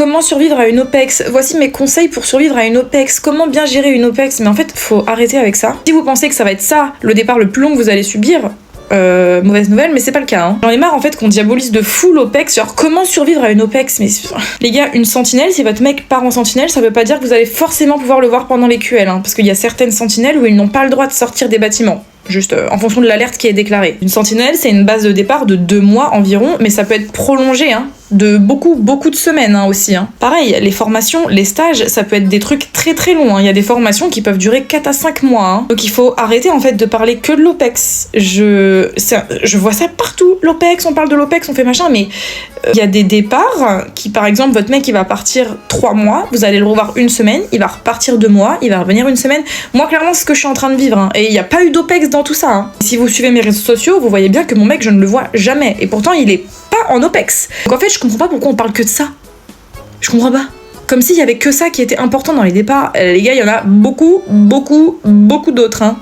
comment survivre à une OPEX. Voici mes conseils pour survivre à une OPEX. Comment bien gérer une OPEX. Mais en fait, faut arrêter avec ça. Si vous pensez que ça va être ça, le départ le plus long que vous allez subir, mauvaise nouvelle, mais c'est pas le cas. Hein. J'en ai marre en fait qu'on diabolise de fou l'OPEX, genre comment survivre à une OPEX, mais les gars, une sentinelle, si votre mec part en sentinelle, ça veut pas dire que vous allez forcément pouvoir le voir pendant les QL, hein, parce qu'il y a certaines sentinelles où ils n'ont pas le droit de sortir des bâtiments. Juste en fonction de l'alerte qui est déclarée. Une sentinelle, c'est une base de départ de 2 mois environ, mais ça peut être prolongé, hein, de beaucoup de semaines hein, aussi. Hein. Pareil, les formations, les stages, ça peut être des trucs très très longs. Hein. Il y a des formations qui peuvent durer 4 à 5 mois. Hein. Donc il faut arrêter en fait de parler que de l'OPEX. Je vois ça partout. L'OPEX, on parle de l'OPEX, on fait machin, mais il y a des départs qui, par exemple, votre mec il va partir 3 mois, vous allez le revoir une semaine, il va repartir 2 mois, il va revenir une semaine. Moi clairement c'est ce que je suis en train de vivre. Hein. Et il n'y a pas eu d'OPEX dans tout ça. Hein. Si vous suivez mes réseaux sociaux, vous voyez bien que mon mec je ne le vois jamais. Et pourtant il est pas en OPEX. Donc en fait je comprends pas pourquoi on parle que de ça. Je comprends pas. Comme s'il y avait que ça qui était important dans les départs. Les gars, il y en a beaucoup d'autres. Hein.